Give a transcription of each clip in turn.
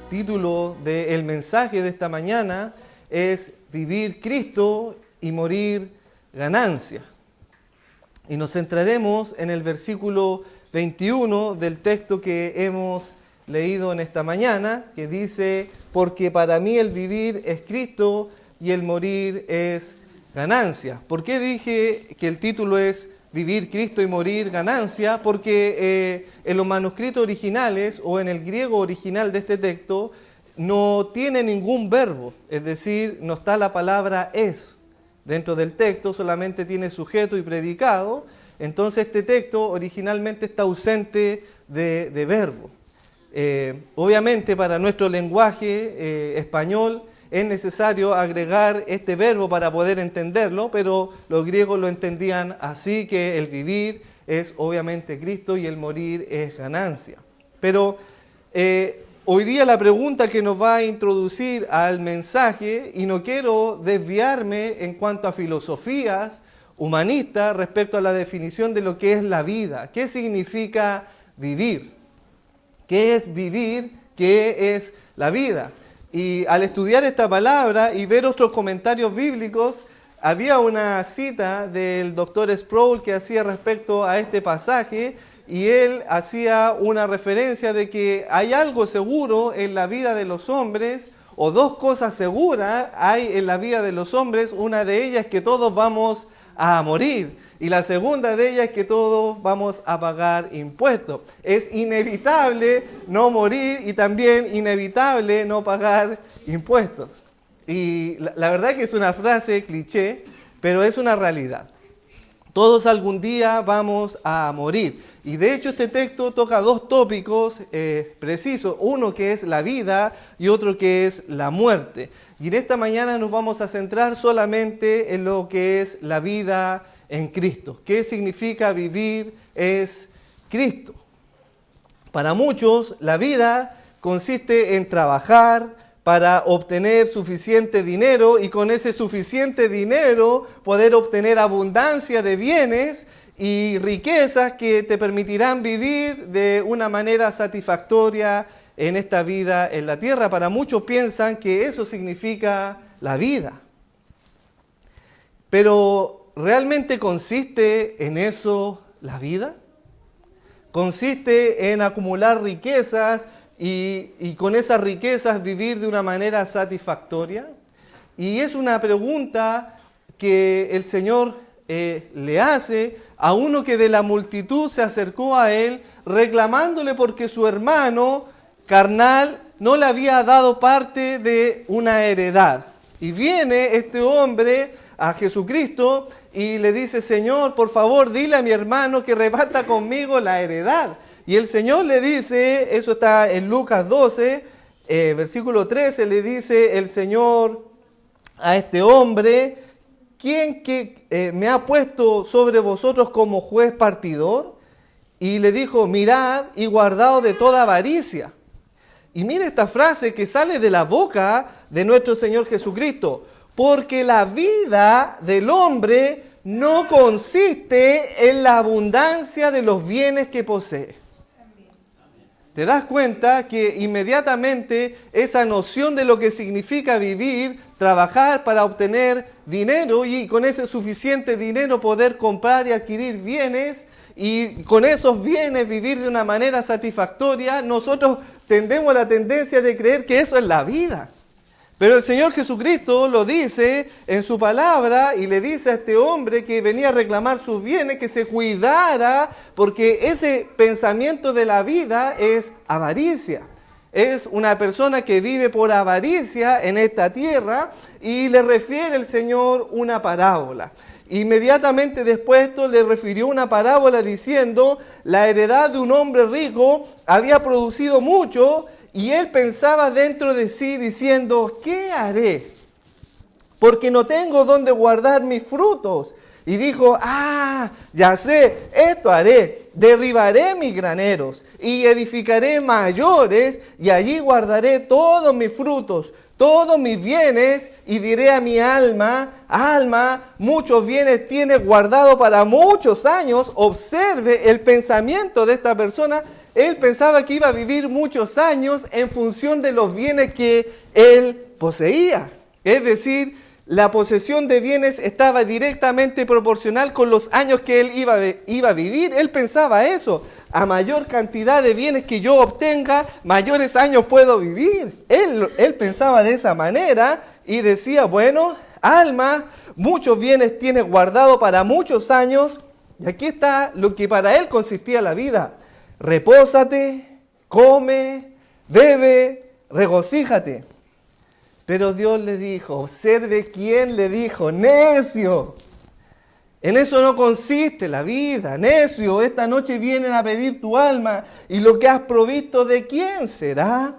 título del mensaje de esta mañana es Vivir Cristo y morir ganancia. Y nos centraremos en el versículo 21 del texto que hemos leído en esta mañana, que dice: porque para mí el vivir es Cristo y el morir es ganancia. ¿Por qué dije que el título es Vivir Cristo y morir ganancia? Porque en los manuscritos originales o en el griego original de este texto no tiene ningún verbo, es decir, no está la palabra es dentro del texto, solamente tiene sujeto y predicado. Entonces este texto originalmente está ausente de verbo. Obviamente para nuestro lenguaje español es necesario agregar este verbo para poder entenderlo, pero los griegos lo entendían así, que el vivir es obviamente Cristo y el morir es ganancia. Pero hoy día la pregunta que nos va a introducir al mensaje, y no quiero desviarme en cuanto a filosofías humanistas respecto a la definición de lo que es la vida. ¿Qué significa vivir? ¿Qué es vivir? ¿Qué es la vida? Y al estudiar esta palabra y ver otros comentarios bíblicos, había una cita del Dr. Sproul que hacía respecto a este pasaje, y él hacía una referencia de que hay algo seguro en la vida de los hombres, o dos cosas seguras hay en la vida de los hombres. Una de ellas es que todos vamos a morir, y la segunda de ellas es que todos vamos a pagar impuestos. Es inevitable no morir y también inevitable no pagar impuestos. Y la verdad que es una frase cliché, pero es una realidad. Todos algún día vamos a morir. Y de hecho este texto toca dos tópicos precisos, uno que es la vida y otro que es la muerte. Y en esta mañana nos vamos a centrar solamente en lo que es la vida en Cristo. ¿Qué significa vivir es Cristo? Para muchos la vida consiste en trabajar para obtener suficiente dinero y con ese suficiente dinero poder obtener abundancia de bienes y riquezas que te permitirán vivir de una manera satisfactoria en esta vida en la tierra. Para muchos piensan que eso significa la vida. Pero ¿realmente consiste en eso la vida? ¿Consiste en acumular riquezas y con esas riquezas vivir de una manera satisfactoria? Y es una pregunta que el Señor le hace a uno que de la multitud se acercó a él reclamándole porque su hermano carnal no le había dado parte de una heredad. Y viene este hombre a Jesucristo y le dice: Señor, por favor, dile a mi hermano que reparta conmigo la heredad. Y el Señor le dice, eso está en Lucas 12, versículo 13, le dice el Señor a este hombre: ¿quién que me ha puesto sobre vosotros como juez partidor? Y le dijo: mirad y guardaos de toda avaricia. Y mire esta frase que sale de la boca de nuestro Señor Jesucristo: porque la vida del hombre no consiste en la abundancia de los bienes que posee. ¿Te das cuenta que inmediatamente esa noción de lo que significa vivir, trabajar para obtener dinero y con ese suficiente dinero poder comprar y adquirir bienes y con esos bienes vivir de una manera satisfactoria, nosotros tendemos la tendencia de creer que eso es la vida? Pero el Señor Jesucristo lo dice en su palabra y le dice a este hombre que venía a reclamar sus bienes que se cuidara, porque ese pensamiento de la vida es avaricia. Es una persona que vive por avaricia en esta tierra, y le refiere el Señor una parábola. Inmediatamente después esto le refirió una parábola diciendo: la heredad de un hombre rico había producido mucho, y él pensaba dentro de sí diciendo: ¿qué haré? Porque no tengo dónde guardar mis frutos. Y dijo: ya sé, esto haré. Derribaré mis graneros y edificaré mayores, y allí guardaré todos mis frutos, todos mis bienes, y diré a mi alma: alma, muchos bienes tienes guardado para muchos años. Observe el pensamiento de esta persona. él pensaba que iba a vivir muchos años en función de los bienes que él poseía. Es decir, la posesión de bienes estaba directamente proporcional con los años que él iba a vivir. Él pensaba eso. A mayor cantidad de bienes que yo obtenga, mayores años puedo vivir. Él pensaba de esa manera y decía, bueno, alma, muchos bienes tienes guardado para muchos años. Y aquí está lo que para él consistía la vida. Repósate, come, bebe, regocíjate. Pero Dios le dijo, observe quién le dijo, necio. En eso no consiste la vida, necio. Esta noche vienen a pedir tu alma y lo que has provisto, ¿de quién será?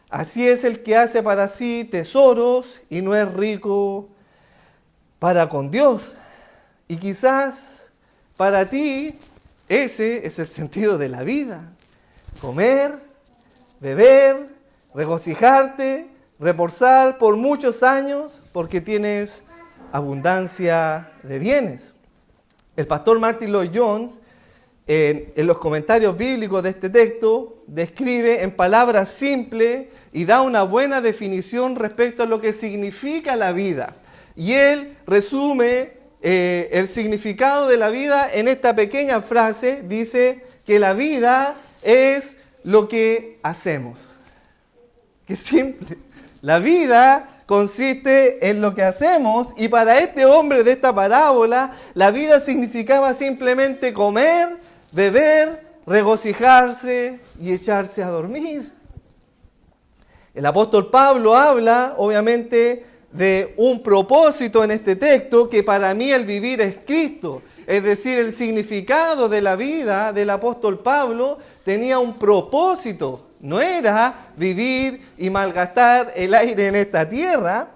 Así es el que hace para sí tesoros y no es rico para con Dios. Y quizás para ti ese es el sentido de la vida. Comer, beber, regocijarte, reposar por muchos años porque tienes abundancia de bienes. El pastor Martin Lloyd-Jones, en los comentarios bíblicos de este texto, describe en palabras simples y da una buena definición respecto a lo que significa la vida. Y él resume el significado de la vida en esta pequeña frase. Dice que la vida es lo que hacemos. Qué simple. La vida consiste en lo que hacemos, y para este hombre de esta parábola, la vida significaba simplemente comer, beber, regocijarse y echarse a dormir. El apóstol Pablo habla, obviamente, de un propósito en este texto, que para mí el vivir es Cristo. Es decir, el significado de la vida del apóstol Pablo tenía un propósito. No era vivir y malgastar el aire en esta tierra.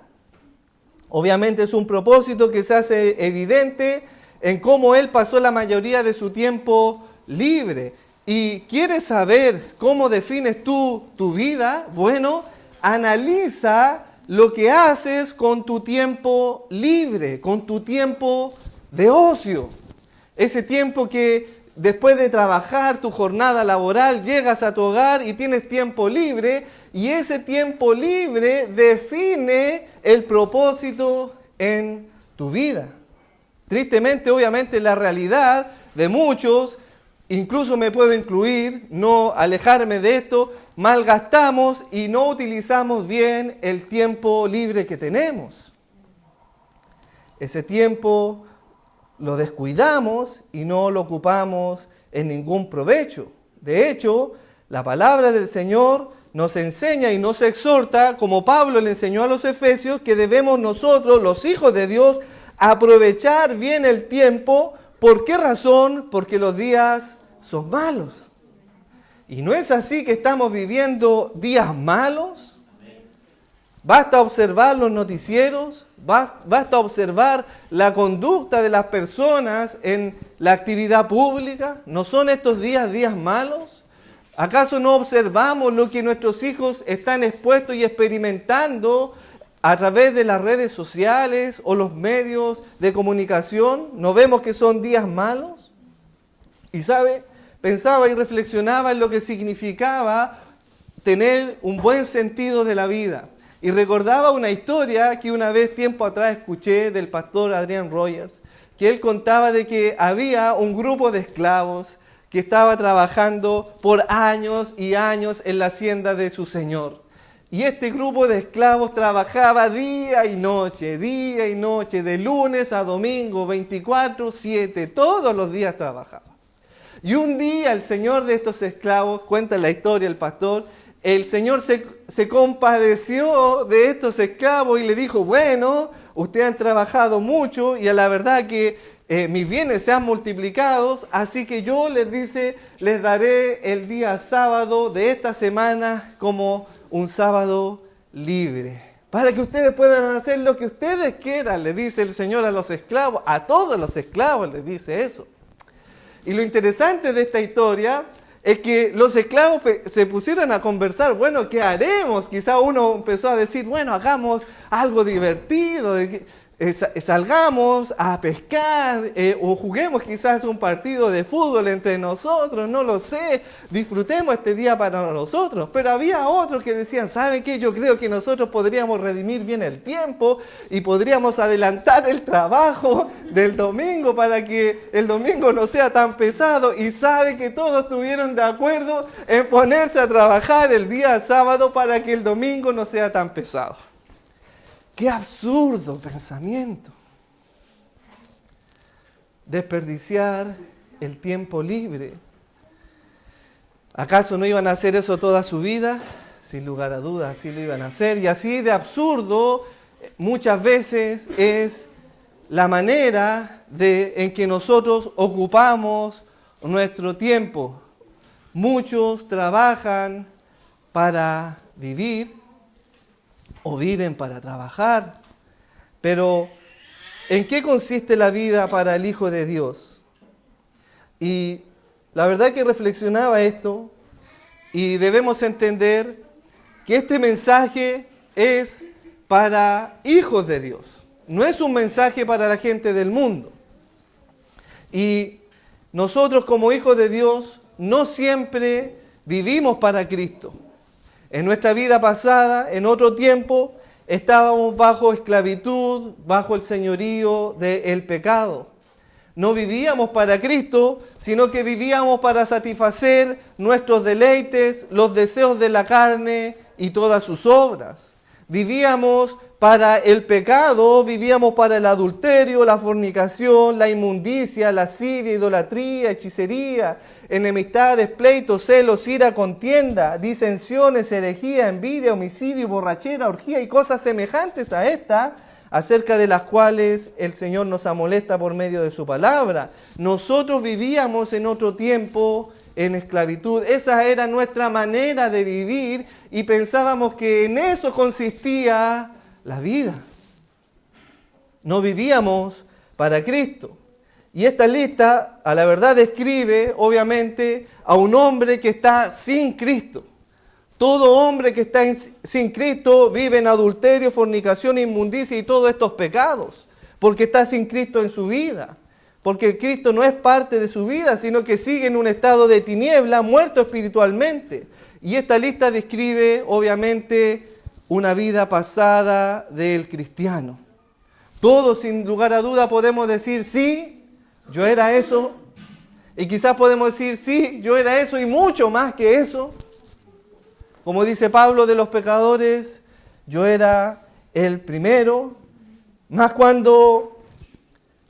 Obviamente es un propósito que se hace evidente en cómo él pasó la mayoría de su tiempo libre. ¿Y quieres saber cómo defines tú tu vida? Bueno, analiza lo que haces con tu tiempo libre, con tu tiempo de ocio. Ese tiempo que después de trabajar tu jornada laboral, llegas a tu hogar y tienes tiempo libre, y ese tiempo libre define el propósito en tu vida. Tristemente, obviamente, la realidad de muchos, incluso me puedo incluir, no alejarme de esto, malgastamos y no utilizamos bien el tiempo libre que tenemos. Ese tiempo lo descuidamos y no lo ocupamos en ningún provecho. De hecho, la palabra del Señor nos enseña y nos exhorta, como Pablo le enseñó a los Efesios, que debemos nosotros, los hijos de Dios, aprovechar bien el tiempo. ¿Por qué razón? Porque los días son malos. ¿Y no es así que estamos viviendo días malos? Basta observar los noticieros, basta observar la conducta de las personas en la actividad pública. ¿No son estos días malos? ¿Acaso no observamos lo que nuestros hijos están expuestos y experimentando a través de las redes sociales o los medios de comunicación? ¿No vemos que son días malos? Y sabe, pensaba y reflexionaba en lo que significaba tener un buen sentido de la vida. Y recordaba una historia que una vez tiempo atrás escuché del pastor Adrian Rogers, que él contaba de que había un grupo de esclavos que estaba trabajando por años y años en la hacienda de su señor. Y este grupo de esclavos trabajaba día y noche, de lunes a domingo, 24/7, todos los días trabajaba. Y un día el señor de estos esclavos, cuenta la historia el pastor, el Señor se compadeció de estos esclavos y le dijo, bueno, ustedes han trabajado mucho y a la verdad que mis bienes se han multiplicado, así que yo les daré el día sábado de esta semana como un sábado libre, para que ustedes puedan hacer lo que ustedes quieran, le dice el Señor a los esclavos, a todos los esclavos les dice eso. Y lo interesante de esta historia es que los esclavos se pusieron a conversar, bueno, ¿qué haremos? Quizá uno empezó a decir, bueno, hagamos algo divertido. salgamos a pescar o juguemos quizás un partido de fútbol entre nosotros, no lo sé, disfrutemos este día para nosotros. Pero había otros que decían, ¿saben qué? Yo creo que nosotros podríamos redimir bien el tiempo y podríamos adelantar el trabajo del domingo para que el domingo no sea tan pesado. Y sabe que todos estuvieron de acuerdo en ponerse a trabajar el día sábado para que el domingo no sea tan pesado. ¡Qué absurdo pensamiento! Desperdiciar el tiempo libre. ¿Acaso no iban a hacer eso toda su vida? Sin lugar a dudas, sí lo iban a hacer. Y así de absurdo muchas veces es la manera en que nosotros ocupamos nuestro tiempo. Muchos trabajan para vivir o viven para trabajar. Pero, ¿en qué consiste la vida para el Hijo de Dios? Y la verdad que reflexionaba esto y debemos entender que este mensaje es para hijos de Dios. No es un mensaje para la gente del mundo. Y nosotros como hijos de Dios no siempre vivimos para Cristo. En nuestra vida pasada, en otro tiempo, estábamos bajo esclavitud, bajo el señorío del pecado. No vivíamos para Cristo, sino que vivíamos para satisfacer nuestros deleites, los deseos de la carne y todas sus obras. Vivíamos para el pecado, vivíamos para el adulterio, la fornicación, la inmundicia, la lascivia, idolatría, hechicería, enemistades, pleitos, celos, ira, contienda, disensiones, herejía, envidia, homicidio, borrachera, orgía y cosas semejantes a esta, acerca de las cuales el Señor nos amonesta por medio de su palabra. Nosotros vivíamos en otro tiempo en esclavitud. Esa era nuestra manera de vivir y pensábamos que en eso consistía la vida. No vivíamos para Cristo. Y esta lista, a la verdad, describe, obviamente, a un hombre que está sin Cristo. Todo hombre que está sin Cristo vive en adulterio, fornicación, inmundicia y todos estos pecados, porque está sin Cristo en su vida. Porque Cristo no es parte de su vida, sino que sigue en un estado de tiniebla, muerto espiritualmente. Y esta lista describe, obviamente, una vida pasada del cristiano. Todos, sin lugar a duda, podemos decir, sí, yo era eso, y quizás podemos decir, sí, yo era eso y mucho más que eso. Como dice Pablo de los pecadores, yo era el primero, más cuando,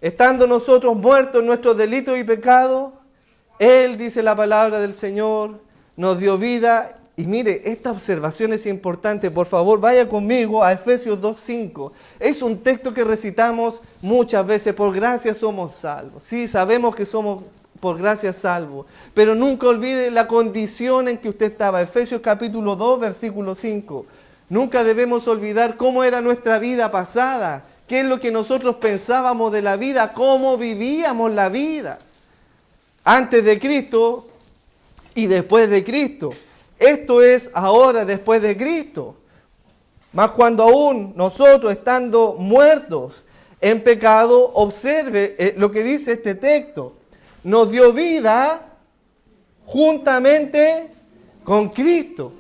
estando nosotros muertos en nuestros delitos y pecados, Él, dice la palabra del Señor, nos dio vida. Y mire, esta observación es importante, por favor, vaya conmigo a Efesios 2:5. Es un texto que recitamos muchas veces, por gracia somos salvos. Sí, sabemos que somos por gracia salvos, pero nunca olvide la condición en que usted estaba. Efesios capítulo 2, versículo 5. Nunca debemos olvidar cómo era nuestra vida pasada, qué es lo que nosotros pensábamos de la vida, cómo vivíamos la vida antes de Cristo y después de Cristo. Esto es ahora después de Cristo. Mas cuando aún nosotros, estando muertos en pecado, observe lo que dice este texto. Nos dio vida juntamente con Cristo.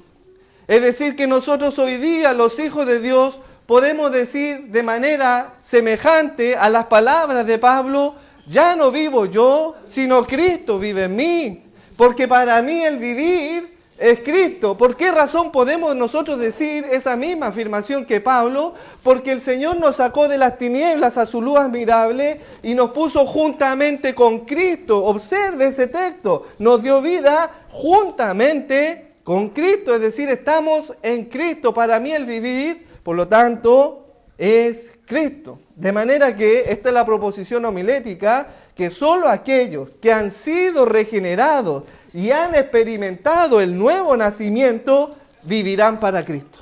Es decir, que nosotros hoy día, los hijos de Dios, podemos decir de manera semejante a las palabras de Pablo, ya no vivo yo, sino Cristo vive en mí. Porque para mí el vivir es Cristo. ¿Por qué razón podemos nosotros decir esa misma afirmación que Pablo? Porque el Señor nos sacó de las tinieblas a su luz admirable y nos puso juntamente con Cristo. Observe ese texto. Nos dio vida juntamente con Cristo. Es decir, estamos en Cristo. Para mí el vivir, por lo tanto, es Cristo. De manera que esta es la proposición homilética, que solo aquellos que han sido regenerados y han experimentado el nuevo nacimiento, vivirán para Cristo.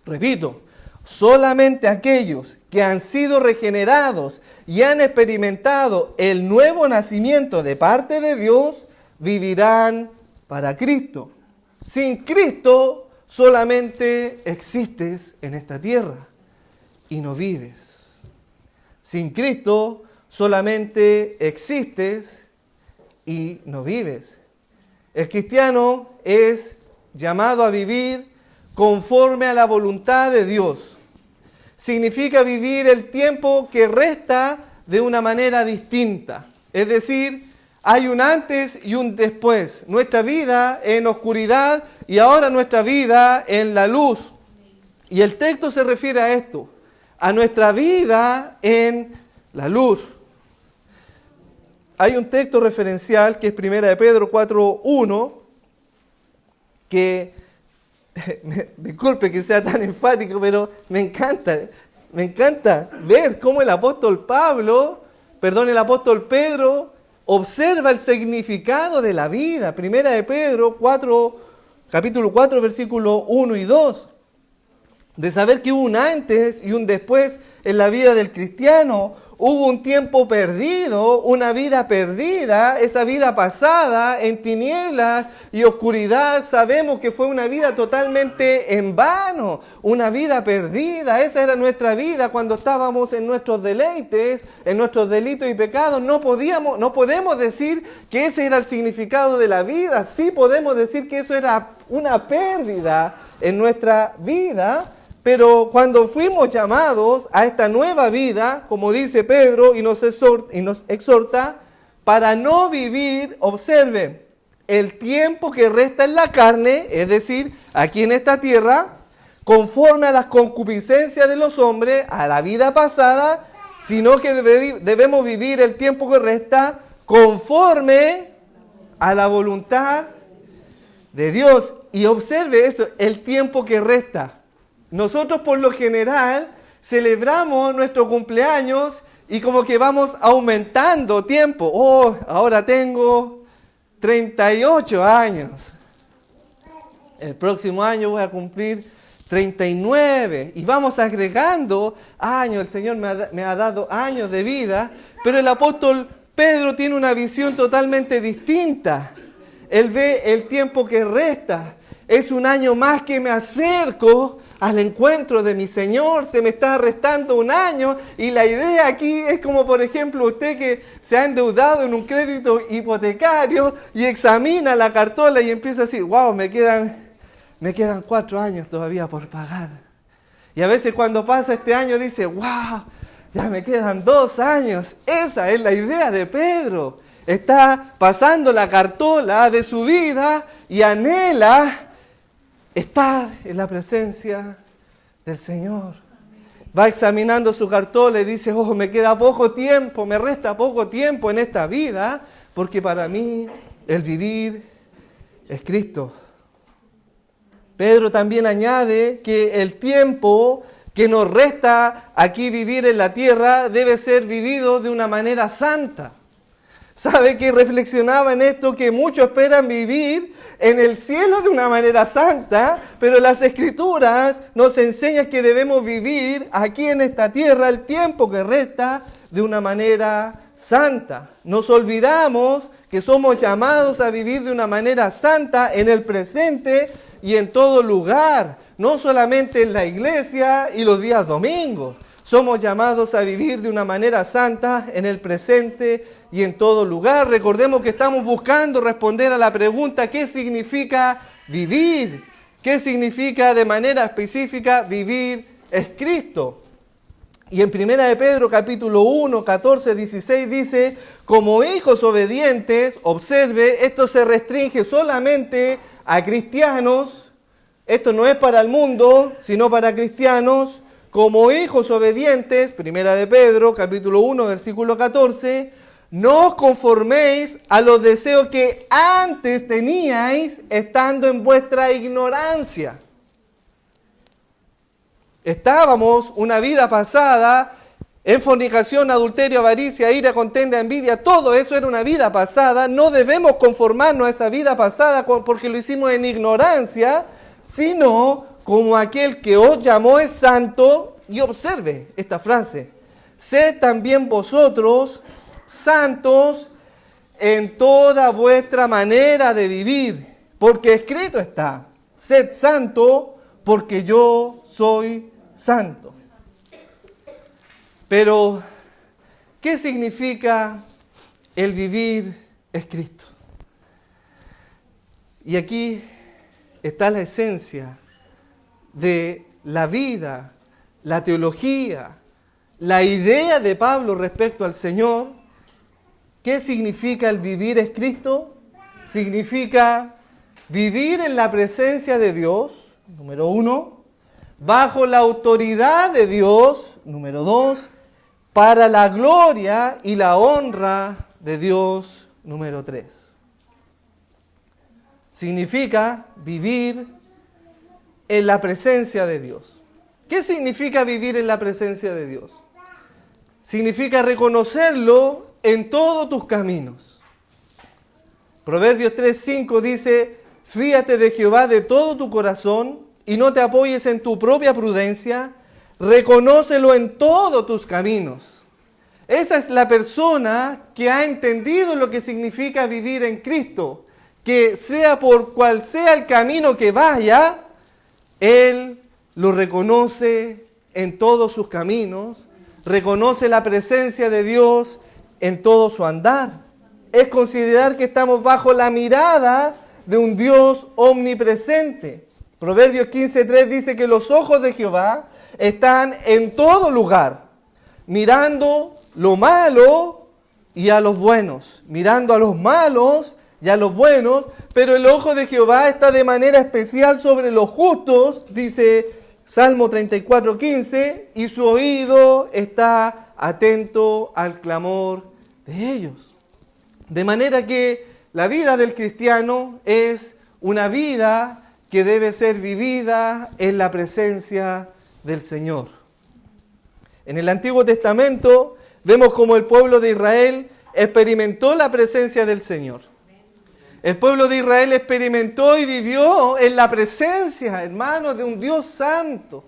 Repito, solamente aquellos que han sido regenerados y han experimentado el nuevo nacimiento de parte de Dios, vivirán para Cristo. Sin Cristo solamente existes en esta tierra. y no vives. Sin Cristo solamente existes y no vives. El cristiano es llamado a vivir conforme a la voluntad de Dios. Significa vivir el tiempo que resta de una manera distinta. Es decir, hay un antes y un después. Nuestra vida en oscuridad y ahora nuestra vida en la luz. Y el texto se refiere a esto, a nuestra vida en la luz. Hay un texto referencial que es 1 de Pedro 4:1, que, disculpe que sea tan enfático, pero me encanta ver cómo el apóstol Pedro observa el significado de la vida. 1 de Pedro 4, capítulo 4, versículos 1 y 2. De saber que hubo un antes y un después en la vida del cristiano. Hubo un tiempo perdido, una vida perdida, esa vida pasada en tinieblas y oscuridad. Sabemos que fue una vida totalmente en vano, una vida perdida. Esa era nuestra vida cuando estábamos en nuestros deleites, en nuestros delitos y pecados. No podemos decir que ese era el significado de la vida. Sí podemos decir que eso era una pérdida en nuestra vida. Pero cuando fuimos llamados a esta nueva vida, como dice Pedro y nos exhorta, para no vivir, observen, el tiempo que resta en la carne, es decir, aquí en esta tierra, conforme a las concupiscencias de los hombres, a la vida pasada, sino que debemos vivir el tiempo que resta conforme a la voluntad de Dios. Y observe eso, el tiempo que resta. Nosotros por lo general celebramos nuestro cumpleaños y como que vamos aumentando tiempo. Oh, ahora tengo 38 años. El próximo año voy a cumplir 39. Y vamos agregando años. El Señor me ha dado años de vida. Pero el apóstol Pedro tiene una visión totalmente distinta. Él ve el tiempo que resta. Es un año más que me acerco al encuentro de mi Señor. Se me está restando un año y la idea aquí es como, por ejemplo, usted que se ha endeudado en un crédito hipotecario y examina la cartola y empieza a decir, wow, me quedan 4 años todavía por pagar. Y a veces cuando pasa este año dice, wow, ya me quedan 2 años. Esa es la idea de Pedro. Está pasando la cartola de su vida y anhela estar en la presencia del Señor. Va examinando su cartola y dice, oh, me queda poco tiempo, me resta poco tiempo en esta vida, porque para mí el vivir es Cristo. Pedro también añade que el tiempo que nos resta aquí vivir en la tierra debe ser vivido de una manera santa. ¿Sabe que reflexionaba en esto? Que muchos esperan vivir en el cielo de una manera santa, pero las Escrituras nos enseñan que debemos vivir aquí en esta tierra el tiempo que resta de una manera santa. Nos olvidamos que somos llamados a vivir de una manera santa en el presente y en todo lugar, no solamente en la iglesia y los días domingos. Somos llamados a vivir de una manera santa en el presente y en todo lugar. Recordemos que estamos buscando responder a la pregunta, ¿qué significa vivir? ¿Qué significa de manera específica vivir? Es Cristo. Y en 1 de Pedro capítulo 1, 14, 16 dice, como hijos obedientes, observe, esto se restringe solamente a cristianos. Esto no es para el mundo, sino para cristianos. Como hijos obedientes, 1 de Pedro, capítulo 1, versículo 14, no os conforméis a los deseos que antes teníais estando en vuestra ignorancia. Estábamos una vida pasada en fornicación, adulterio, avaricia, ira, contienda, envidia. Todo eso era una vida pasada. No debemos conformarnos a esa vida pasada porque lo hicimos en ignorancia, sino como aquel que os llamó es santo. Y observe esta frase, sed también vosotros santos en toda vuestra manera de vivir, porque escrito está, sed santo porque yo soy santo. Pero, ¿qué significa el vivir es Cristo? Y aquí está la esencia de la vida, la teología, la idea de Pablo respecto al Señor. ¿Qué significa el vivir es Cristo? Significa vivir en la presencia de Dios, número 1, bajo la autoridad de Dios, número 2, para la gloria y la honra de Dios, número 3. Significa vivir en la presencia de Dios. ¿Qué significa vivir en la presencia de Dios? Significa reconocerlo en todos tus caminos. Proverbios 3:5 dice: fíate de Jehová de todo tu corazón y no te apoyes en tu propia prudencia, reconócelo en todos tus caminos. Esa es la persona que ha entendido lo que significa vivir en Cristo, que sea por cual sea el camino que vaya, él lo reconoce en todos sus caminos, reconoce la presencia de Dios en todo su andar. Es considerar que estamos bajo la mirada de un Dios omnipresente. Proverbios 15:3 dice que los ojos de Jehová están en todo lugar, mirando lo malo y a los buenos, mirando a los malos y a los buenos, pero el ojo de Jehová está de manera especial sobre los justos, dice Salmo 34:15, y su oído está atento al clamor de ellos. De manera que la vida del cristiano es una vida que debe ser vivida en la presencia del Señor. En el Antiguo Testamento vemos cómo el pueblo de Israel experimentó la presencia del Señor. El pueblo de Israel experimentó y vivió en la presencia, hermanos, de un Dios santo.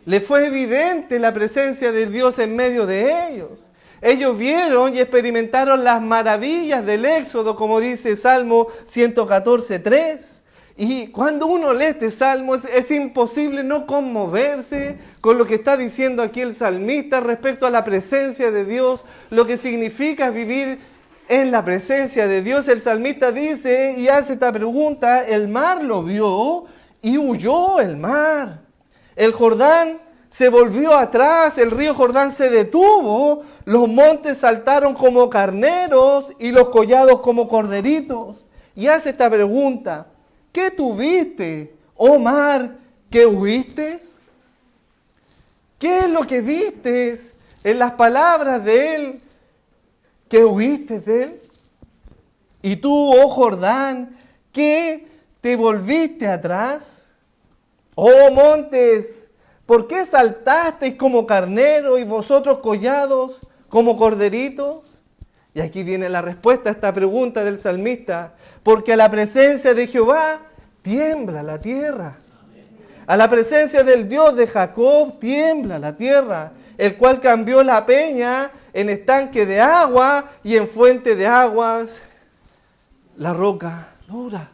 Le fue evidente la presencia de Dios en medio de ellos. Ellos vieron y experimentaron las maravillas del Éxodo, como dice Salmo 114:3. Y cuando uno lee este salmo es imposible no conmoverse con lo que está diciendo aquí el salmista respecto a la presencia de Dios, lo que significa vivir en la presencia de Dios. El salmista dice y hace esta pregunta: el mar lo vio y huyó el mar. El Jordán se volvió atrás, el río Jordán se detuvo, los montes saltaron como carneros y los collados como corderitos. Y hace esta pregunta: ¿qué tuviste, oh mar, que huiste? ¿Qué es lo que vistes en las palabras de Él, que huiste de Él? Y tú, oh Jordán, ¿qué te volviste atrás? Oh montes, ¿por qué saltasteis como carnero y vosotros collados como corderitos? Y aquí viene la respuesta a esta pregunta del salmista: porque a la presencia de Jehová tiembla la tierra. A la presencia del Dios de Jacob tiembla la tierra, el cual cambió la peña en estanque de agua y en fuente de aguas la roca dura.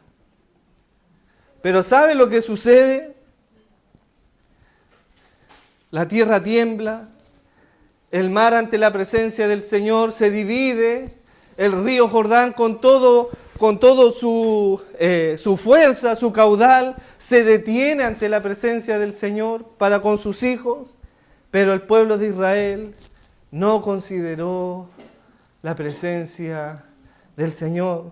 Pero ¿sabe lo que sucede? La tierra tiembla, el mar ante la presencia del Señor se divide, el río Jordán con todo su fuerza, su caudal, se detiene ante la presencia del Señor para con sus hijos, pero el pueblo de Israel no consideró la presencia del Señor.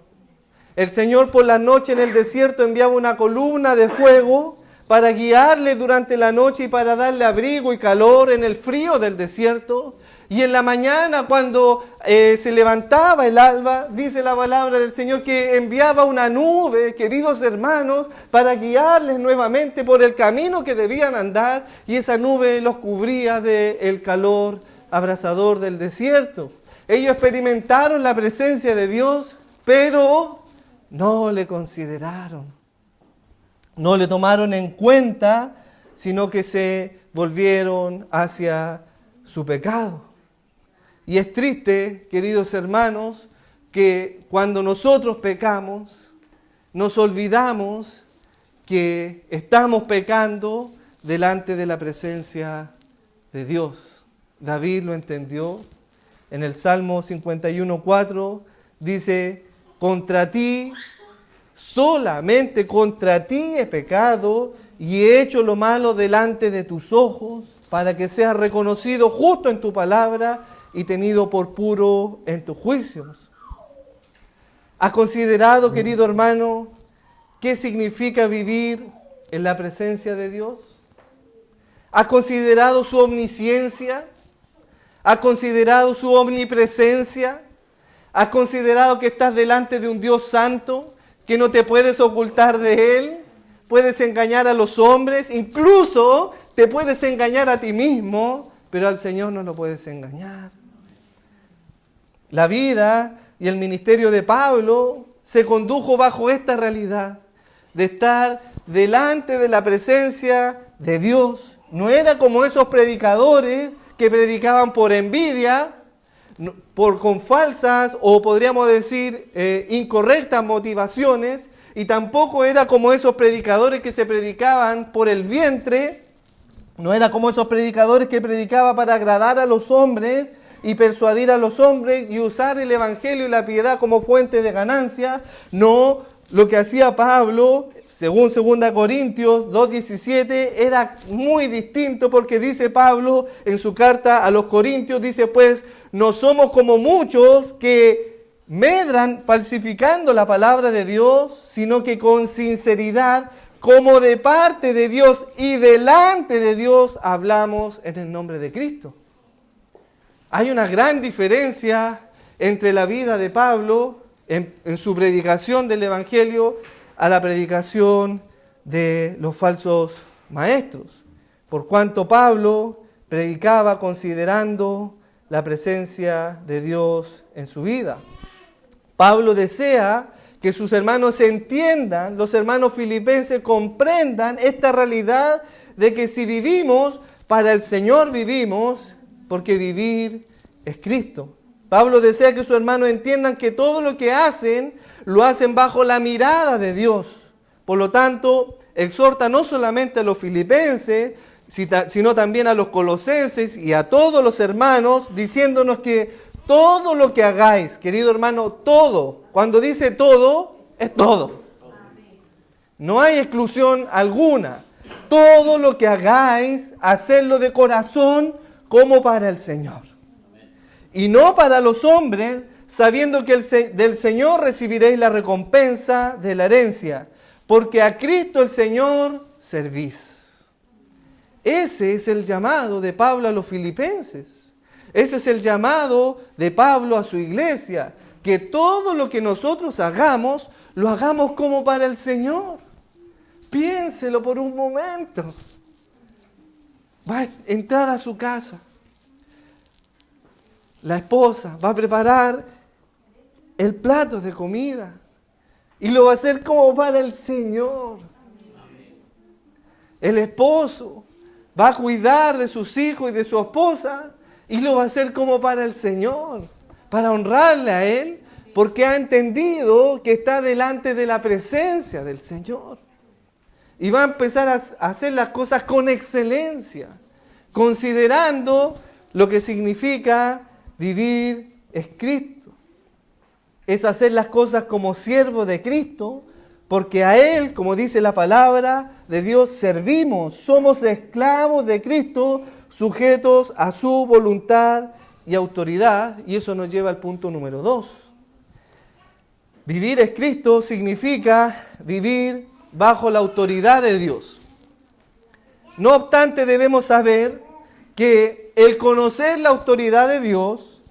El Señor por la noche en el desierto enviaba una columna de fuego para guiarle durante la noche y para darle abrigo y calor en el frío del desierto. Y en la mañana, cuando se levantaba el alba, dice la palabra del Señor que enviaba una nube, queridos hermanos, para guiarles nuevamente por el camino que debían andar, y esa nube los cubría del calor abrasador del desierto. Ellos experimentaron la presencia de Dios, pero no le consideraron, no le tomaron en cuenta, sino que se volvieron hacia su pecado. Y es triste, queridos hermanos, que cuando nosotros pecamos, nos olvidamos que estamos pecando delante de la presencia de Dios. David lo entendió. En el Salmo 51:4 dice, contra ti, solamente contra ti he pecado y he hecho lo malo delante de tus ojos, para que seas reconocido justo en tu palabra y tenido por puro en tus juicios. ¿Has considerado, querido hermano, qué significa vivir en la presencia de Dios? ¿Has considerado su omnisciencia? ¿Has considerado su omnipresencia? ¿Has considerado que estás delante de un Dios santo, que no te puedes ocultar de Él? Puedes engañar a los hombres, incluso te puedes engañar a ti mismo, pero al Señor no lo puedes engañar. La vida y el ministerio de Pablo se condujo bajo esta realidad de estar delante de la presencia de Dios. No era como esos predicadores que predicaban por envidia, con falsas o podríamos decir incorrectas motivaciones, y tampoco era como esos predicadores que se predicaban por el vientre. No era como esos predicadores que predicaban para agradar a los hombres y persuadir a los hombres y usar el evangelio y la piedad como fuente de ganancia. No, lo que hacía Pablo, según 2 Corintios 2:17, era muy distinto, porque dice Pablo en su carta a los Corintios, dice pues, no somos como muchos que medran falsificando la palabra de Dios, sino que con sinceridad, como de parte de Dios y delante de Dios, hablamos en el nombre de Cristo. Hay una gran diferencia entre la vida de Pablo en su predicación del Evangelio a la predicación de los falsos maestros. Por cuanto Pablo predicaba considerando la presencia de Dios en su vida. Pablo desea que sus hermanos entiendan, los hermanos filipenses comprendan esta realidad de que si vivimos, para el Señor vivimos, porque vivir es Cristo. Pablo desea que sus hermanos entiendan que todo lo que hacen, lo hacen bajo la mirada de Dios. Por lo tanto, exhorta no solamente a los filipenses, sino también a los colosenses y a todos los hermanos, diciéndonos que todo lo que hagáis, querido hermano, todo, cuando dice todo, es todo. No hay exclusión alguna. Todo lo que hagáis, hacedlo de corazón como para el Señor. Y no para los hombres, sabiendo que del Señor recibiréis la recompensa de la herencia, porque a Cristo el Señor servís. Ese es el llamado de Pablo a los filipenses. Ese es el llamado de Pablo a su iglesia, que todo lo que nosotros hagamos, lo hagamos como para el Señor. Piénselo por un momento. Va a entrar a su casa. La esposa va a preparar el plato de comida y lo va a hacer como para el Señor. El esposo va a cuidar de sus hijos y de su esposa y lo va a hacer como para el Señor, para honrarle a Él, porque ha entendido que está delante de la presencia del Señor. Y va a empezar a hacer las cosas con excelencia, considerando lo que significa vivir es Cristo. Es hacer las cosas como siervo de Cristo, porque a Él, como dice la palabra de Dios, servimos, somos esclavos de Cristo, sujetos a su voluntad y autoridad. Y eso nos lleva al punto número 2. Vivir es Cristo significa vivir bajo la autoridad de Dios. No obstante, debemos saber que el conocer la autoridad de Dios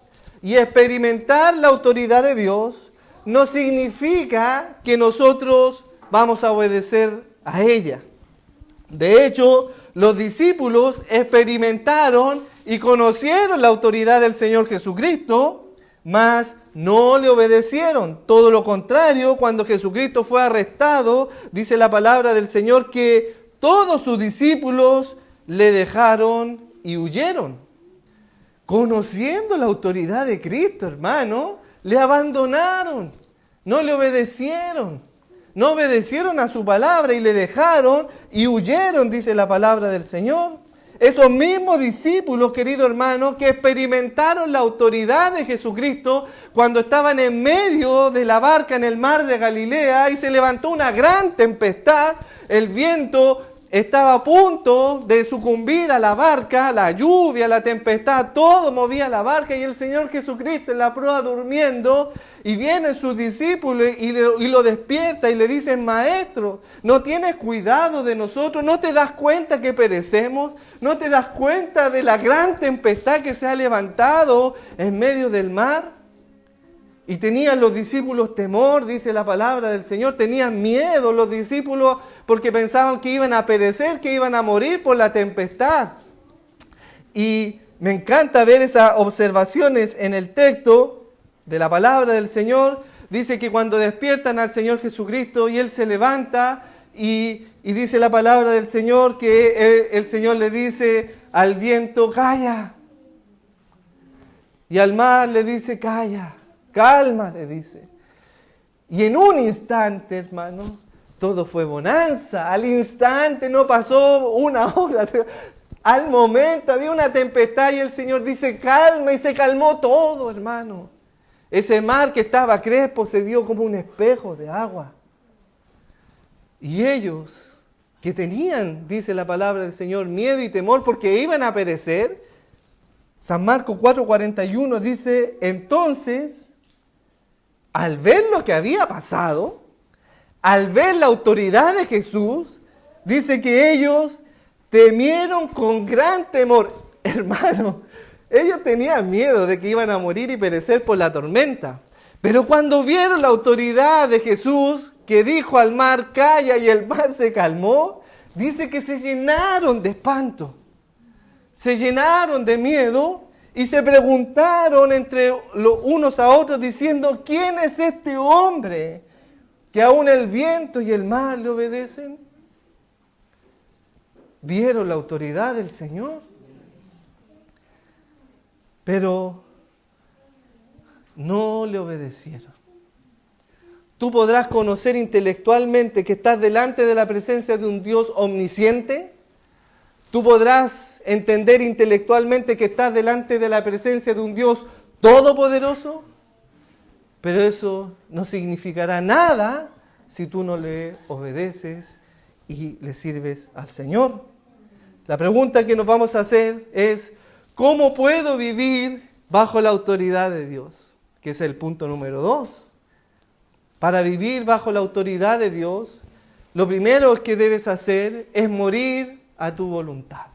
y experimentar la autoridad de Dios no significa que nosotros vamos a obedecer a ella. De hecho, los discípulos experimentaron y conocieron la autoridad del Señor Jesucristo, mas no le obedecieron. Todo lo contrario, cuando Jesucristo fue arrestado, dice la palabra del Señor que todos sus discípulos le dejaron y huyeron. Conociendo la autoridad de Cristo, hermano, le abandonaron, no le obedecieron. No obedecieron a su palabra y le dejaron y huyeron, dice la palabra del Señor. esos mismos discípulos, querido hermano, que experimentaron la autoridad de Jesucristo cuando estaban en medio de la barca en el mar de Galilea y se levantó una gran tempestad, el viento estaba a punto de sucumbir a la barca, la lluvia, la tempestad, todo movía la barca y el Señor Jesucristo en la proa durmiendo y vienen sus discípulos y lo despierta y le dicen: Maestro, ¿no tienes cuidado de nosotros? ¿No te das cuenta que perecemos? ¿No te das cuenta de la gran tempestad que se ha levantado en medio del mar? Y tenían los discípulos temor, dice la palabra del Señor, tenían miedo los discípulos porque pensaban que iban a perecer, que iban a morir por la tempestad. Y me encanta ver esas observaciones en el texto de la palabra del Señor. Dice que cuando despiertan al Señor Jesucristo y Él se levanta y dice la palabra del Señor que el Señor le dice al viento: calla. Y al mar le dice: calla. Calma, le dice. Y en un instante, hermano, todo fue bonanza. Al instante, no pasó una hora. Al momento había una tempestad y el Señor dice: calma, y se calmó todo, hermano. Ese mar que estaba crespo se vio como un espejo de agua. Y ellos, que tenían, dice la palabra del Señor, miedo y temor porque iban a perecer, San Marcos 4:41 dice: entonces, al ver lo que había pasado, al ver la autoridad de Jesús, dice que ellos temieron con gran temor. Hermano, ellos tenían miedo de que iban a morir y perecer por la tormenta. Pero cuando vieron la autoridad de Jesús, que dijo al mar: calla, y el mar se calmó, dice que se llenaron de espanto, se llenaron de miedo. Y se preguntaron entre unos a otros diciendo: ¿quién es este hombre que aún el viento y el mar le obedecen? Vieron la autoridad del Señor, pero no le obedecieron. Tú podrás conocer intelectualmente que estás delante de la presencia de un Dios omnisciente. Tú podrás entender intelectualmente que estás delante de la presencia de un Dios todopoderoso, pero eso no significará nada si tú no le obedeces y le sirves al Señor. La pregunta que nos vamos a hacer es: ¿cómo puedo vivir bajo la autoridad de Dios? Que es el punto número 2. Para vivir bajo la autoridad de Dios, lo primero que debes hacer es morir a tu voluntad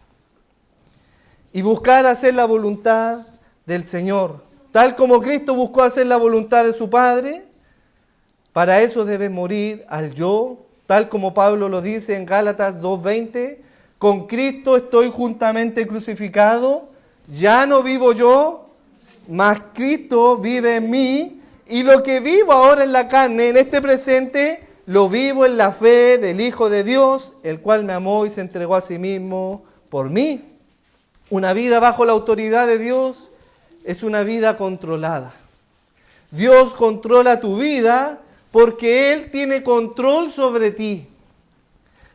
y buscar hacer la voluntad del Señor, tal como Cristo buscó hacer la voluntad de su Padre. Para eso debes morir al yo, tal como Pablo lo dice en Gálatas 2:20: con Cristo estoy juntamente crucificado, ya no vivo yo, mas Cristo vive en mí, y lo que vivo ahora en la carne, en este presente, lo vivo en la fe del Hijo de Dios, el cual me amó y se entregó a sí mismo por mí. Una vida bajo la autoridad de Dios es una vida controlada. Dios controla tu vida porque Él tiene control sobre ti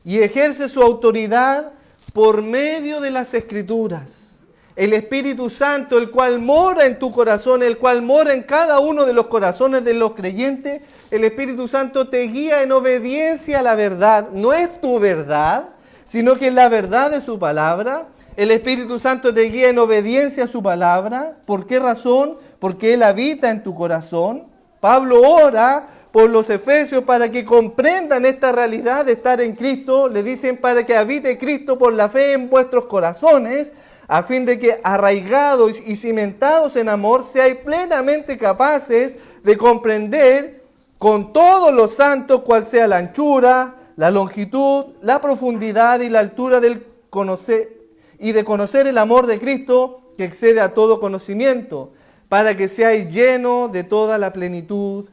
y ejerce su autoridad por medio de las Escrituras. El Espíritu Santo, el cual mora en tu corazón, el cual mora en cada uno de los corazones de los creyentes, el Espíritu Santo te guía en obediencia a la verdad. No es tu verdad, sino que es la verdad de su palabra. El Espíritu Santo te guía en obediencia a su palabra. ¿Por qué razón? Porque Él habita en tu corazón. Pablo ora por los efesios para que comprendan esta realidad de estar en Cristo. Le dicen: para que habite Cristo por la fe en vuestros corazones, a fin de que, arraigados y cimentados en amor, seáis plenamente capaces de comprender con todos los santos cuál sea la anchura, la longitud, la profundidad y la altura del conocer, y de conocer el amor de Cristo que excede a todo conocimiento, para que seáis llenos de toda la plenitud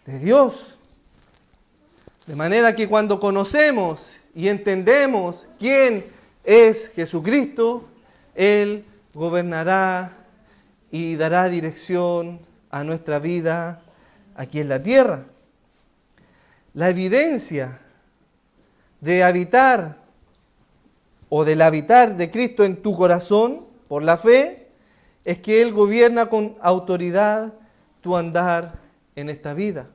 de Dios. De manera que cuando conocemos y entendemos quién es Jesucristo, Él gobernará y dará dirección a nuestra vida aquí en la tierra. La evidencia de habitar o del habitar de Cristo en tu corazón por la fe, es que Él gobierna con autoridad tu andar en esta vida.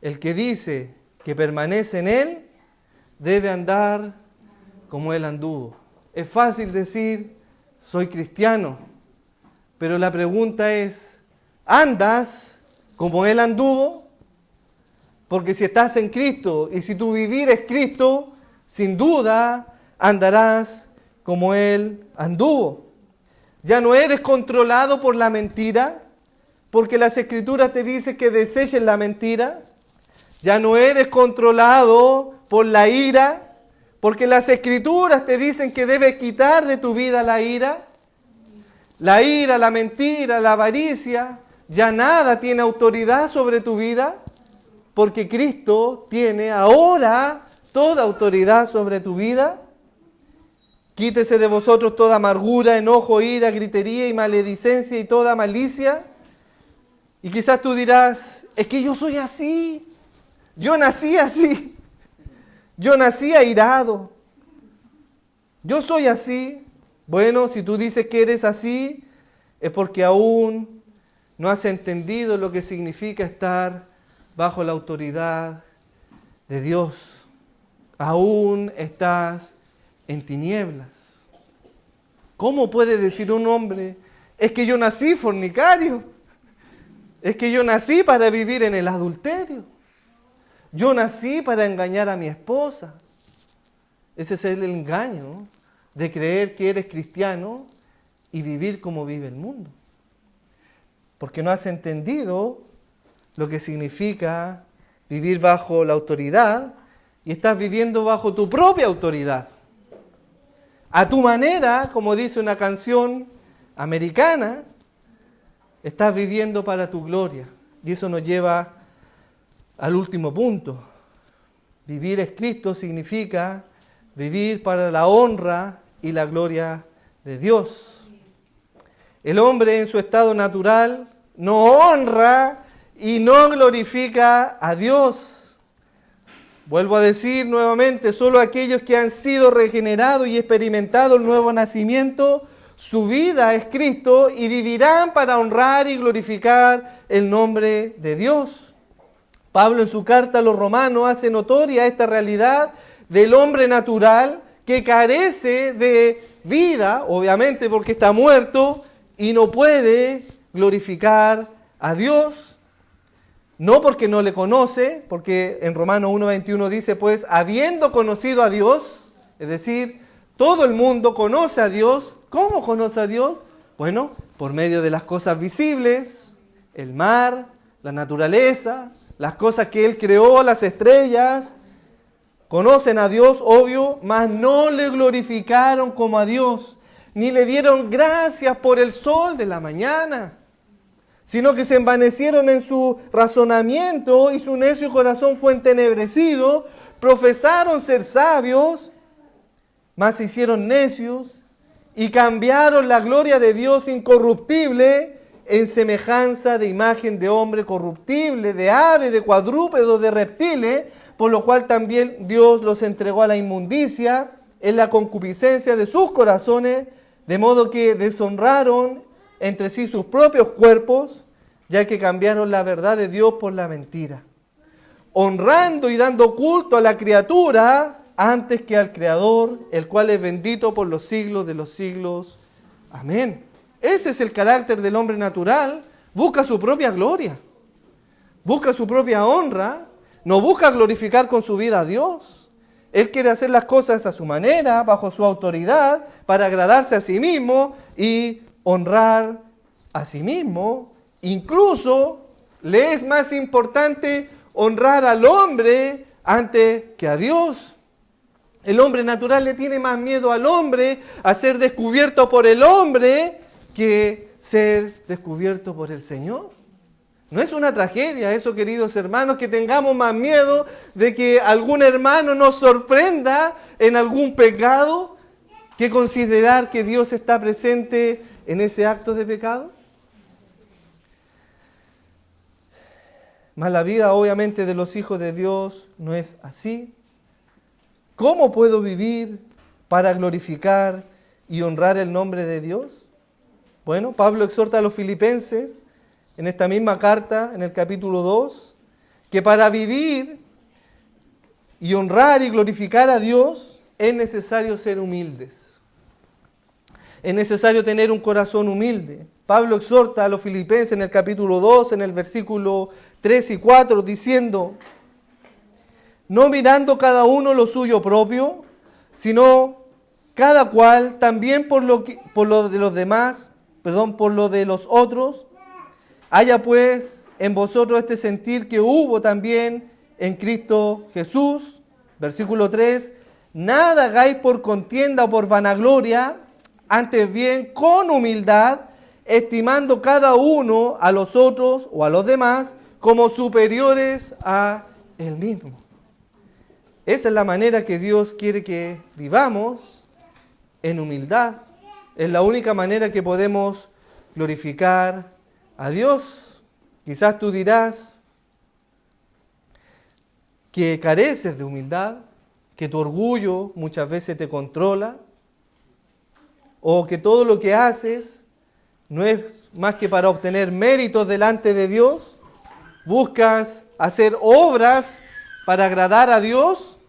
El que dice que permanece en Él debe andar como Él anduvo. Es fácil decir, soy cristiano, pero la pregunta es, ¿andas como Él anduvo? Porque si estás en Cristo y si tu vivir es Cristo, sin duda andarás como Él anduvo. Ya no eres controlado por la mentira, porque las Escrituras te dicen que deseches la mentira. Ya no eres controlado por la ira, porque las Escrituras te dicen que debes quitar de tu vida la ira. La ira, la mentira, la avaricia, ya nada tiene autoridad sobre tu vida, porque Cristo tiene ahora toda autoridad sobre tu vida. Quítese de vosotros toda amargura, enojo, ira, gritería y maledicencia y toda malicia. Y quizás tú dirás, es que yo soy así. Yo nací así. Yo nací airado. Yo soy así. Bueno, si tú dices que eres así, es porque aún no has entendido lo que significa estar bajo la autoridad de Dios. Aún estás en tinieblas. ¿Cómo puede decir un hombre, es que yo nací fornicario? Es que yo nací para vivir en el adulterio. Yo nací para engañar a mi esposa. Ese es el engaño de creer que eres cristiano y vivir como vive el mundo. Porque no has entendido lo que significa vivir bajo la autoridad y estás viviendo bajo tu propia autoridad. A tu manera, como dice una canción americana, estás viviendo para tu gloria. Y eso nos lleva al último punto. Vivir es Cristo significa vivir para la honra y la gloria de Dios. El hombre en su estado natural no honra y no glorifica a Dios. Vuelvo a decir nuevamente, solo aquellos que han sido regenerados y experimentado el nuevo nacimiento, su vida es Cristo y vivirán para honrar y glorificar el nombre de Dios. Pablo en su carta a los romanos hace notoria esta realidad del hombre natural que carece de vida, obviamente porque está muerto y no puede glorificar a Dios. No porque no le conoce, porque en Romanos 1:21 dice, pues, habiendo conocido a Dios, es decir, todo el mundo conoce a Dios. ¿Cómo conoce a Dios? Bueno, por medio de las cosas visibles, el mar, la naturaleza, las cosas que Él creó, las estrellas. Conocen a Dios, obvio, mas no le glorificaron como a Dios, ni le dieron gracias por el sol de la mañana, sino que se envanecieron en su razonamiento y su necio corazón fue entenebrecido. Profesaron ser sabios, mas se hicieron necios y cambiaron la gloria de Dios incorruptible en semejanza de imagen de hombre corruptible, de ave, de cuadrúpedo, de reptiles, por lo cual también Dios los entregó a la inmundicia en la concupiscencia de sus corazones, de modo que deshonraron entre sí sus propios cuerpos, ya que cambiaron la verdad de Dios por la mentira, honrando y dando culto a la criatura antes que al Creador, el cual es bendito por los siglos de los siglos. Amén. Ese es el carácter del hombre natural. Busca su propia gloria, busca su propia honra, no busca glorificar con su vida a Dios. Él quiere hacer las cosas a su manera, bajo su autoridad, para agradarse a sí mismo y honrar a sí mismo. Incluso le es más importante honrar al hombre antes que a Dios. El hombre natural le tiene más miedo al hombre, a ser descubierto por el hombre, que ser descubierto por el Señor. No es una tragedia eso, queridos hermanos, que tengamos más miedo de que algún hermano nos sorprenda en algún pecado, que considerar que Dios está presente en ese acto de pecado. Mas la vida, obviamente, de los hijos de Dios no es así. ¿Cómo puedo vivir para glorificar y honrar el nombre de Dios? Bueno, Pablo exhorta a los filipenses en esta misma carta, en el capítulo 2, que para vivir y honrar y glorificar a Dios es necesario ser humildes. Es necesario tener un corazón humilde. Pablo exhorta a los filipenses en el capítulo 2, en el versículo 3 y 4, diciendo: no mirando cada uno lo suyo propio, sino cada cual también por lo de los demás, por lo de los otros. Haya pues en vosotros este sentir que hubo también en Cristo Jesús. Versículo 3, nada hagáis por contienda o por vanagloria, antes bien con humildad, estimando cada uno a los otros o a los demás como superiores a él mismo. Esa es la manera que Dios quiere que vivamos, en humildad. Es la única manera que podemos glorificar a Dios. Quizás tú dirás que careces de humildad, que tu orgullo muchas veces te controla, o que todo lo que haces no es más que para obtener méritos delante de Dios. Buscas hacer obras para agradar a Dios.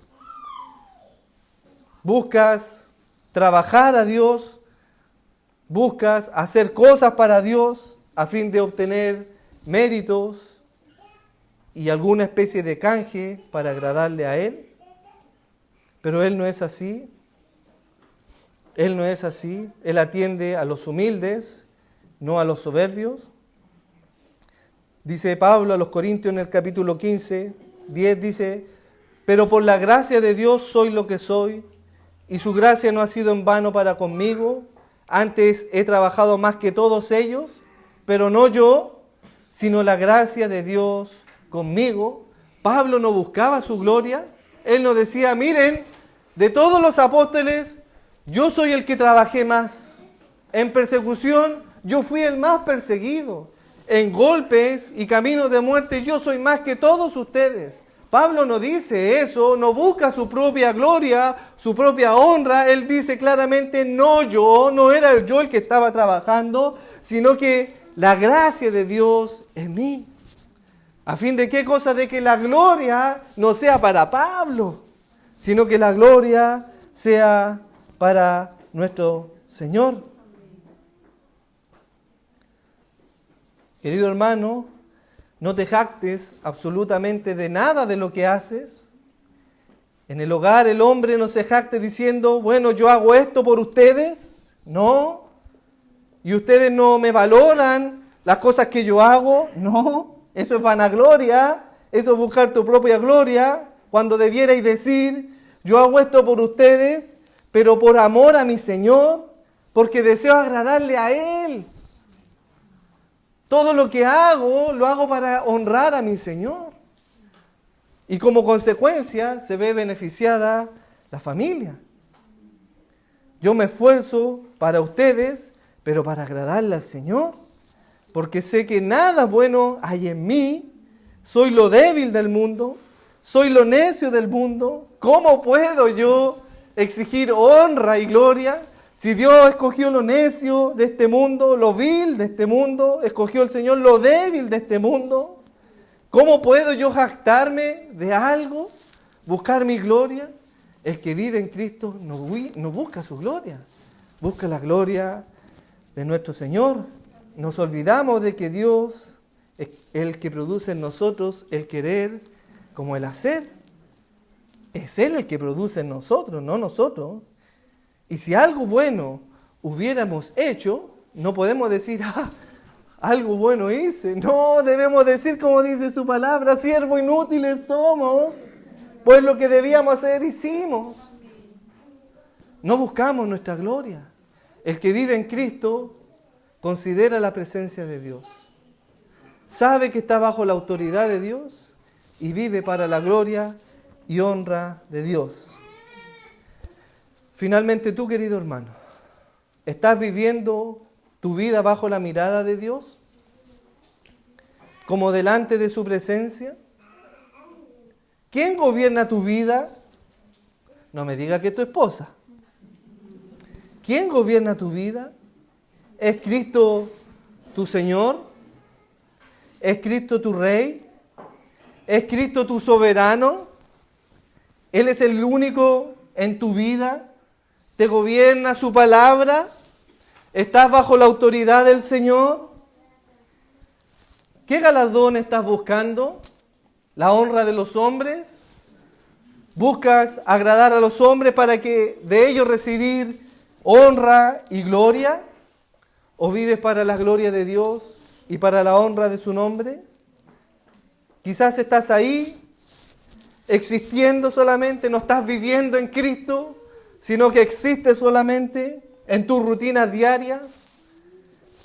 Buscas trabajar a Dios. Buscas hacer cosas para Dios a fin de obtener méritos y alguna especie de canje para agradarle a Él. Pero Él no es así. Él no es así. Él atiende a los humildes, no a los soberbios. Dice Pablo a los Corintios en el capítulo 15, 10, dice: pero por la gracia de Dios soy lo que soy, y su gracia no ha sido en vano para conmigo. Antes he trabajado más que todos ellos, pero no yo, sino la gracia de Dios conmigo. Pablo no buscaba su gloria. Él no decía: miren, de todos los apóstoles, yo soy el que trabajé más. En persecución, yo fui el más perseguido. En golpes y caminos de muerte, yo soy más que todos ustedes. Pablo no dice eso, no busca su propia gloria, su propia honra. Él dice claramente: no yo, no era yo el que estaba trabajando, sino que la gracia de Dios en mí. ¿A fin de qué cosa? De que la gloria no sea para Pablo, sino que la gloria sea para nuestro Señor. Querido hermano, no te jactes absolutamente de nada de lo que haces. En el hogar el hombre no se jacte diciendo: bueno, yo hago esto por ustedes. No. Y ustedes no me valoran las cosas que yo hago. No. Eso es vanagloria. Eso es buscar tu propia gloria. Cuando debierais decir: yo hago esto por ustedes, pero por amor a mi Señor, porque deseo agradarle a Él. Todo lo que hago, lo hago para honrar a mi Señor. Y como consecuencia se ve beneficiada la familia. Yo me esfuerzo para ustedes, pero para agradarle al Señor. Porque sé que nada bueno hay en mí. Soy lo débil del mundo. Soy lo necio del mundo. ¿Cómo puedo yo exigir honra y gloria? Si Dios escogió lo necio de este mundo, lo vil de este mundo, escogió el Señor lo débil de este mundo, ¿cómo puedo yo jactarme de algo? ¿Buscar mi gloria? El que vive en Cristo no busca su gloria, busca la gloria de nuestro Señor. Nos olvidamos de que Dios es el que produce en nosotros el querer como el hacer. Es Él el que produce en nosotros, no nosotros. Y si algo bueno hubiéramos hecho, no podemos decir: algo bueno hice. No, debemos decir como dice su palabra: siervos inútiles somos, pues lo que debíamos hacer hicimos. No buscamos nuestra gloria. El que vive en Cristo considera la presencia de Dios. Sabe que está bajo la autoridad de Dios y vive para la gloria y honra de Dios. Finalmente tú, querido hermano, ¿estás viviendo tu vida bajo la mirada de Dios? ¿Como delante de su presencia? ¿Quién gobierna tu vida? No me diga que tu esposa. ¿Quién gobierna tu vida? ¿Es Cristo tu Señor? ¿Es Cristo tu Rey? ¿Es Cristo tu soberano? ¿Él es el único en tu vida? ¿Te gobierna su palabra? ¿Estás bajo la autoridad del Señor? ¿Qué galardón estás buscando? ¿La honra de los hombres? ¿Buscas agradar a los hombres para que de ellos recibir honra y gloria? ¿O vives para la gloria de Dios y para la honra de su nombre? Quizás estás ahí existiendo solamente, no estás viviendo en Cristo, sino que existes solamente en tus rutinas diarias.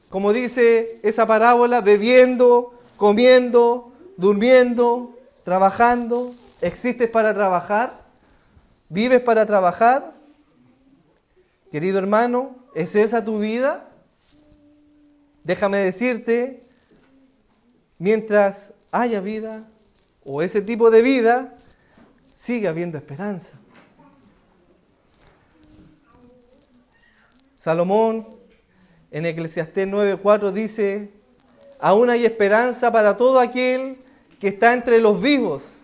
Como dice esa parábola, bebiendo, comiendo, durmiendo, trabajando. ¿Existes para trabajar? ¿Vives para trabajar? Querido hermano, ¿es esa tu vida? Déjame decirte, mientras haya vida, o ese tipo de vida, sigue habiendo esperanza. Salomón, en Eclesiastés 9:4 dice, aún hay esperanza para todo aquel que está entre los vivos,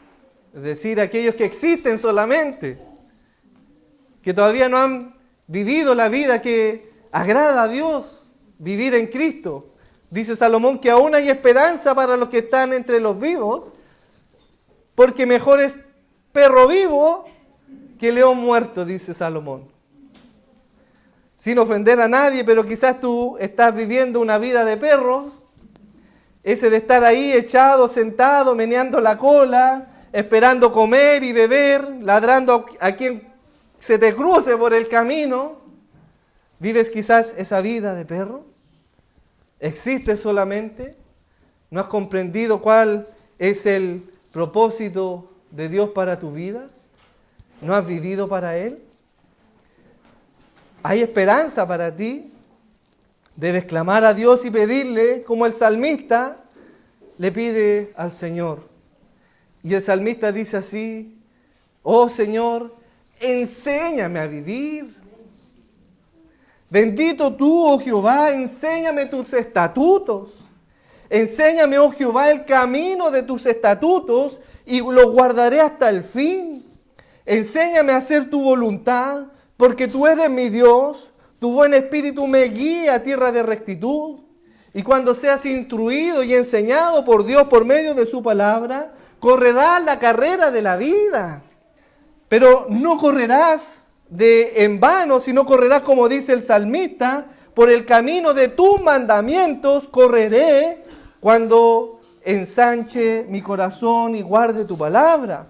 es decir, aquellos que existen solamente, que todavía no han vivido la vida que agrada a Dios, vivir en Cristo. Dice Salomón que aún hay esperanza para los que están entre los vivos, porque mejor es perro vivo que león muerto, dice Salomón. Sin ofender a nadie, pero quizás tú estás viviendo una vida de perros, ese de estar ahí echado, sentado, meneando la cola, esperando comer y beber, ladrando a quien se te cruce por el camino. ¿Vives quizás esa vida de perro? ¿Existes solamente? ¿No has comprendido cuál es el propósito de Dios para tu vida? ¿No has vivido para Él? ¿Hay esperanza para ti? Debes clamar a Dios y pedirle, como el salmista le pide al Señor. Y el salmista dice así, oh Señor, enséñame a vivir. Bendito tú, oh Jehová, enséñame tus estatutos. Enséñame, oh Jehová, el camino de tus estatutos y los guardaré hasta el fin. Enséñame a hacer tu voluntad, porque tú eres mi Dios. Tu buen espíritu me guía a tierra de rectitud. Y cuando seas instruido y enseñado por Dios por medio de su palabra, correrás la carrera de la vida. Pero no correrás en vano, sino correrás, como dice el salmista, por el camino de tus mandamientos correré cuando ensanche mi corazón y guarde tu palabra.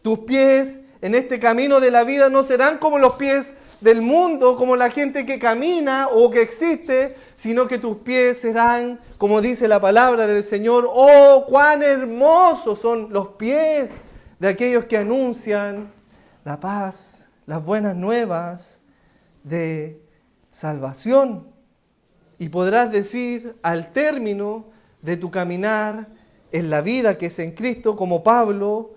Tus pies en este camino de la vida no serán como los pies del mundo, como la gente que camina o que existe, sino que tus pies serán, como dice la palabra del Señor, ¡oh, cuán hermosos son los pies de aquellos que anuncian la paz, las buenas nuevas de salvación! Y podrás decir al término de tu caminar en la vida que es en Cristo, como Pablo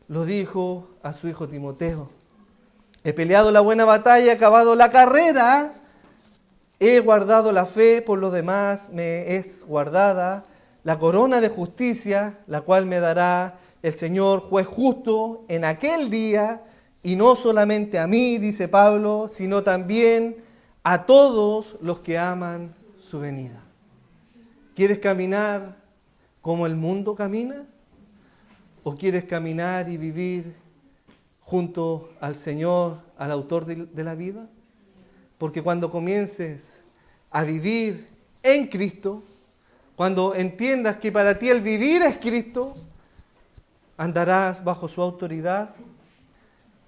lo dijo a su hijo Timoteo: he peleado la buena batalla, he acabado la carrera, he guardado la fe, por lo demás me es guardada la corona de justicia, la cual me dará el Señor, juez justo, en aquel día, y no solamente a mí, dice Pablo, sino también a todos los que aman su venida. ¿Quieres caminar como el mundo camina? ¿O quieres caminar y vivir junto al Señor, al autor de la vida? Porque cuando comiences a vivir en Cristo, cuando entiendas que para ti el vivir es Cristo, andarás bajo su autoridad,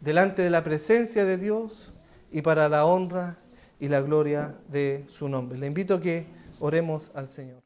delante de la presencia de Dios y para la honra y la gloria de su nombre. Le invito a que oremos al Señor.